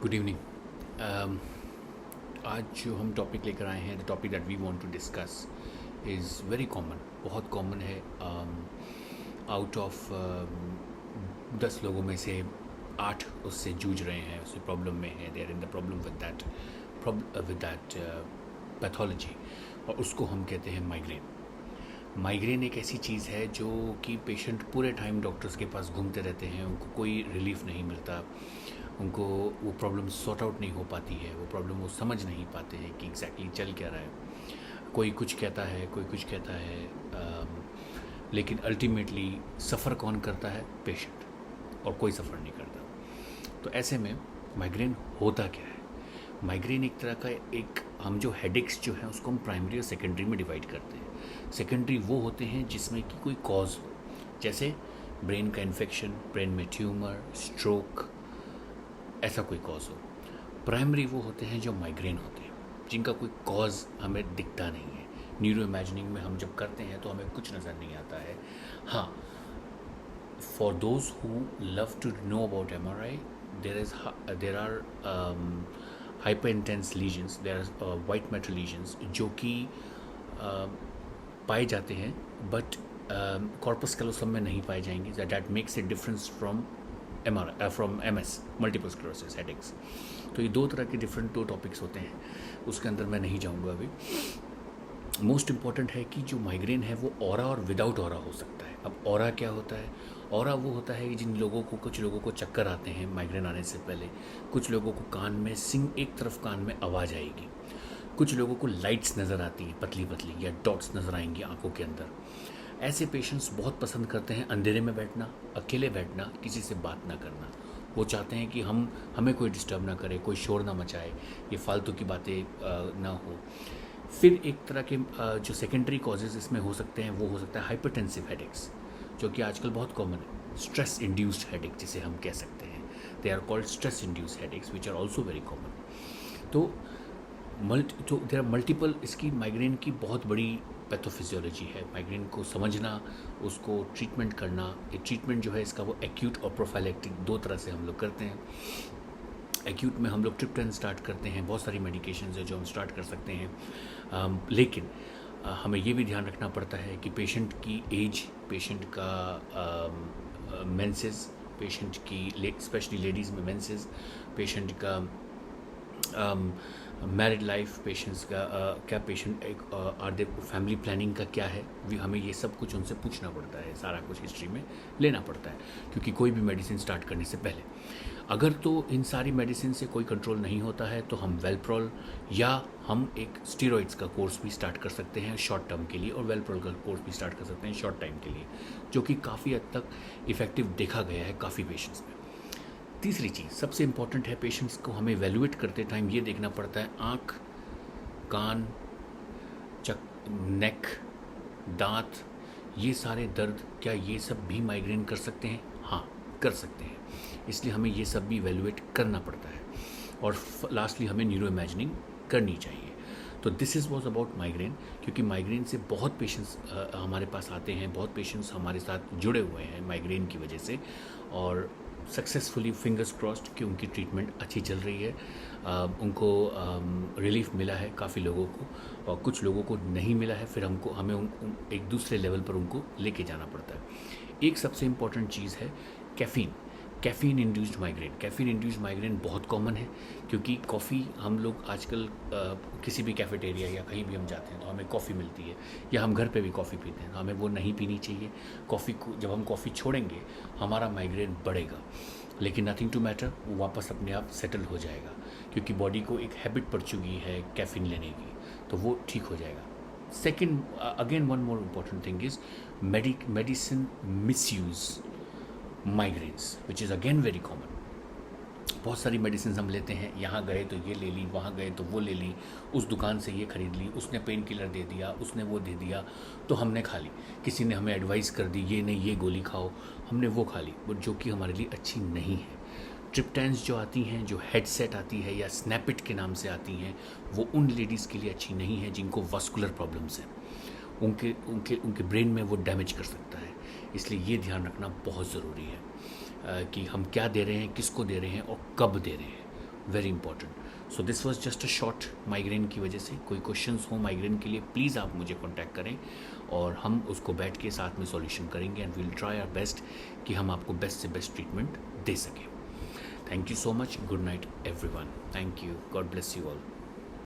Good evening. आज जो हम टॉपिक लेकर आए हैं, the topic that we want to discuss is very common, बहुत कॉमन है। आउट ऑफ 10 लोगों में से 8 उससे जूझ रहे हैं, उससे प्रॉब्लम में है, they are in the problem with that pathology, और उसको हम कहते हैं माइग्रेन। माइग्रेन एक ऐसी चीज़ है जो कि पेशेंट पूरे टाइम डॉक्टर्स के पास घूमते रहते हैं, उनको कोई रिलीफ नहीं मिलता, उनको वो प्रॉब्लम सॉर्ट आउट नहीं हो पाती है, वो प्रॉब्लम वो समझ नहीं पाते हैं कि एग्जैक्टली चल क्या रहा है। कोई कुछ कहता है, कोई कुछ कहता है, लेकिन अल्टीमेटली सफ़र कौन करता है? पेशेंट, और कोई सफ़र नहीं करता। तो ऐसे में माइग्रेन होता क्या है? माइग्रेन एक तरह का हम जो हेडेक्स जो है उसको हम प्राइमरी और सेकेंडरी में डिवाइड करते हैं। सेकेंडरी वो होते हैं जिसमें कि कोई कॉज हो, जैसे ब्रेन का इन्फेक्शन, ब्रेन में ट्यूमर, स्ट्रोक, ऐसा कोई कॉज हो। प्राइमरी वो होते हैं जो माइग्रेन होते हैं, जिनका कोई कॉज हमें दिखता नहीं है। न्यूरो इमेजिनिंग में हम जब करते हैं तो हमें कुछ नज़र नहीं आता है। हाँ, for those who love to know about MRI, there are hyper intense lesions, there are white matter lesions जो कि पाए जाते हैं, बट कॉर्पस कैलोसम में नहीं पाए जाएंगे। That makes a difference from MS, multiple sclerosis, headaches. तो ये दो तरह के डिफरेंट दो टॉपिक्स होते हैं, उसके अंदर मैं नहीं जाऊंगा अभी। मोस्ट इम्पॉर्टेंट है कि जो माइग्रेन है वो ऑरा और विदाउट ऑरा हो सकता है। अब ऑरा क्या होता है? ऑरा वो होता है कि कुछ लोगों को चक्कर आते हैं माइग्रेन आने से पहले, कुछ लोगों को कान में एक तरफ कान में आवाज़ आएगी, कुछ लोगों को लाइट्स नज़र आती हैं पतली पतली, या डॉट्स नज़र आएंगी आंखों के अंदर। ऐसे पेशेंट्स बहुत पसंद करते हैं अंधेरे में बैठना, अकेले बैठना, किसी से बात ना करना। वो चाहते हैं कि हमें कोई डिस्टर्ब ना करे, कोई शोर ना मचाए, ये फालतू की बातें ना हो। फिर एक तरह के जो सेकेंडरी कॉजेज़ इसमें हो सकते हैं, वो हो सकता है हाइपरटेंसिव हेडेक्स, जो कि आजकल बहुत कॉमन है। स्ट्रेस इंड्यूस्ड हेडेक जिसे हम कह सकते हैं, they are called stress induced headaches which are also very common. तो देर आर मल्टीपल, इसकी माइग्रेन की बहुत बड़ी पैथोफिजियोलॉजी है। माइग्रेन को समझना, उसको ट्रीटमेंट करना, ये ट्रीटमेंट जो है इसका वो एक्यूट और प्रोफाइलैक्टिक दो तरह से हम लोग करते हैं। एक्यूट में हम लोग ट्रिप्टन स्टार्ट करते हैं, बहुत सारी मेडिकेशन है जो हम स्टार्ट कर सकते हैं, लेकिन हमें ये भी ध्यान रखना पड़ता है कि पेशेंट की एज, पेशेंट का मेंसेस, पेशेंट की स्पेशली लेडीज़ में मेंसेस, पेशेंट का मैरिड लाइफ, पेशेंट्स का क्या patient are they family planning का क्या है, हमें ये सब कुछ उनसे पूछना पड़ता है, सारा कुछ हिस्ट्री में लेना पड़ता है, क्योंकि कोई भी मेडिसिन स्टार्ट करने से पहले अगर तो इन सारी मेडिसिन से कोई कंट्रोल नहीं होता है तो हम वेलप्रोल या हम एक स्टीरॉइड्स का कोर्स भी स्टार्ट कर सकते हैं शॉर्ट टर्म के लिए, और वेलप्रोल का कोर्स भी स्टार्ट कर सकते हैं शॉर्ट टाइम के लिए, जो कि काफ़ी हद तक इफ़ेक्टिव देखा गया है काफ़ी पेशेंट्स में। तीसरी चीज़ सबसे इम्पॉर्टेंट है, पेशेंट्स को हमें एवेल्युएट करते टाइम ये देखना पड़ता है, आँख, कान, नेक, दांत, ये सारे दर्द, क्या ये सब भी माइग्रेन कर सकते हैं? हाँ, कर सकते हैं। इसलिए हमें ये सब भी एवेल्युएट करना पड़ता है, और लास्टली हमें न्यूरो इमेजिनिंग करनी चाहिए। तो this is was about migraine, क्योंकि माइग्रेन से बहुत पेशेंट्स हमारे पास आते हैं, बहुत पेशेंट्स हमारे साथ जुड़े हुए हैं माइग्रेन की वजह से, और सक्सेसफुली फिंगर्स क्रॉस्ड कि उनकी ट्रीटमेंट अच्छी चल रही है, उनको रिलीफ मिला है काफ़ी लोगों को, और कुछ लोगों को नहीं मिला है, फिर हमें एक दूसरे लेवल पर उनको लेके जाना पड़ता है। एक सबसे इम्पॉर्टेंट चीज़ है caffeine induced migraine. Caffeine induced migraine बहुत कॉमन है, क्योंकि कॉफ़ी हम लोग आजकल किसी भी कैफेटेरिया या कहीं भी हम जाते हैं तो हमें कॉफ़ी मिलती है, या हम घर पे भी कॉफ़ी पीते हैं, तो हमें वो नहीं पीनी चाहिए। कॉफ़ी को जब हम कॉफ़ी छोड़ेंगे हमारा माइग्रेन बढ़ेगा, लेकिन नथिंग टू मैटर, वो वापस अपने आप सेटल हो जाएगा, क्योंकि बॉडी को एक हैबिट पड़ चुकी है कैफ़ीन लेने की, तो वो ठीक हो जाएगा। Second, again one more important thing is medicine misuse migraines, which is again very common. बहुत सारी मेडिसिन हम लेते हैं, यहाँ गए तो ये ले ली, वहाँ गए तो वो ले ली, उस दुकान से ये खरीद ली, उसने पेन किलर दे दिया, उसने वो दे दिया, तो हमने खा ली। किसी ने हमें एडवाइस कर दी, ये नहीं ये गोली खाओ, हमने वो खा ली, बट जो कि हमारे लिए अच्छी नहीं है। ट्रिप्टैन्स जो आती हैं, जो हेडसेट आती है या स्नैपिट के नाम से आती हैं, वो उन लेडीज़ के लिए अच्छी नहीं है जिनको वास्कुलर प्रॉब्लम्स हैं, उनके ब्रेन में वो डैमेज कर सकता है। इसलिए ये ध्यान रखना बहुत ज़रूरी है कि हम क्या दे रहे हैं, किसको दे रहे हैं और कब दे रहे हैं। Very important. So this was just a short migraine की वजह से। कोई क्वेश्चंस हो माइग्रेन के लिए प्लीज़ आप मुझे कॉन्टैक्ट करें और हम उसको बैठ के साथ में सॉल्यूशन करेंगे and we'll try our best कि हम आपको बेस्ट से बेस्ट ट्रीटमेंट दे सकें। Thank you so much. Good night everyone. Thank you. God bless you all.